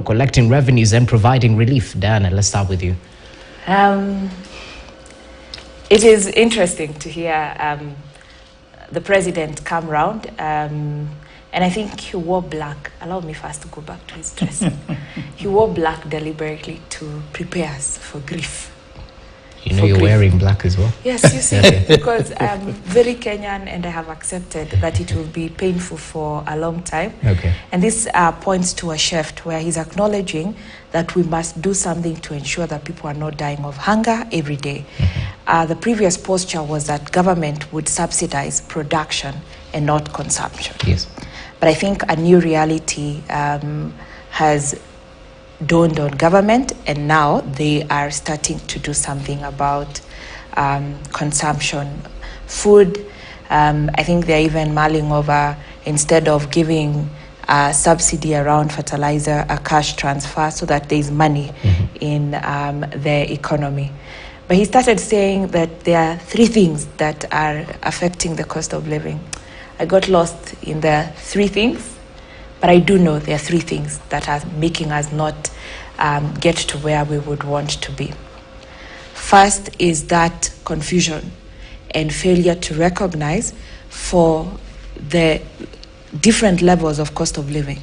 collecting revenues and providing relief. Diana, let's start with you. It is interesting to hear the president come round, and I think he wore black. Allow me first to go back to his dress. He wore black deliberately to prepare us for grief. You're wearing black as well? Yes, you see, because I'm very Kenyan and I have accepted that it will be painful for a long time. Okay. And this points to a shift where he's acknowledging that we must do something to ensure that people are not dying of hunger every day. Mm-hmm. The previous posture was that government would subsidize production and not consumption. Yes. But I think a new reality has dawned on government, and now they are starting to do something about consumption. Food, I think they're even mulling over, instead of giving a subsidy around fertilizer, a cash transfer so that there's money in the economy. But he started saying that there are three things that are affecting the cost of living. I got lost in the three things, but I do know there are three things that are making us not get to where we would want to be. First is that confusion and failure to recognize for the different levels of cost of living.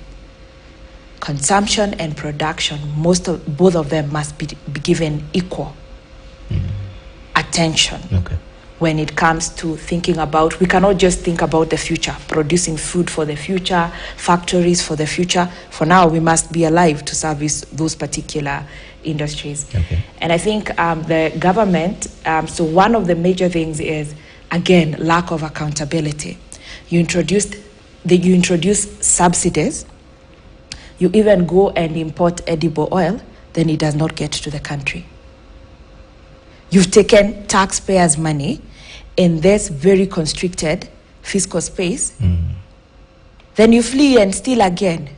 Consumption and production, both of them must be given equal attention. Okay. When it comes to thinking about, we cannot just think about the future, producing food for the future, factories for the future. For now, we must be alive to service those particular industries. Okay. And I think the government, so one of the major things is, again, lack of accountability. You introduce subsidies, you even go and import edible oil, then it does not get to the country. You've taken taxpayers' money in this very constricted fiscal space, then you flee and steal again.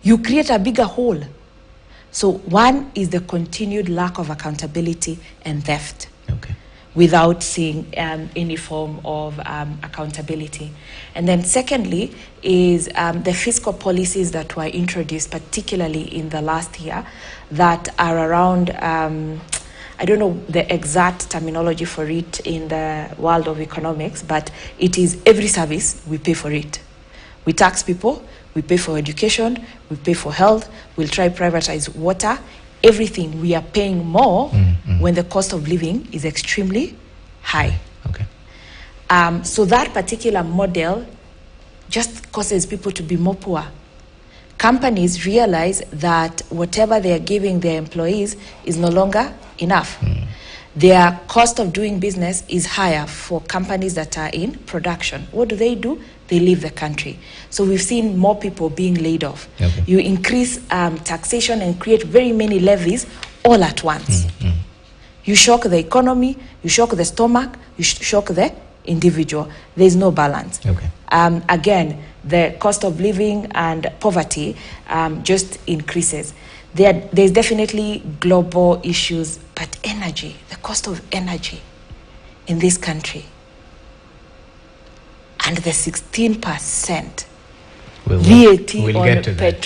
You create a bigger hole. So one is the continued lack of accountability and theft, without seeing any form of accountability. And then secondly is the fiscal policies that were introduced, particularly in the last year, that are around, I don't know the exact terminology for it in the world of economics, but it is every service, we pay for it. We tax people, we pay for education, we pay for health, we'll try privatize water, everything. We are paying more when the cost of living is extremely high. Okay. So that particular model just causes people to be more poor. Companies realize that whatever they are giving their employees is no longer enough. Their cost of doing business is higher for companies that are in production. What do? They leave the country. So we've seen more people being laid off. Okay. You increase taxation and create very many levies all at once. You shock the economy, you shock the stomach, you shock the individual. There's no balance. Okay. Again, the cost of living and poverty just increases. There's definitely global issues, but energy, the cost of energy in this country, and the 16% VAT on petrol.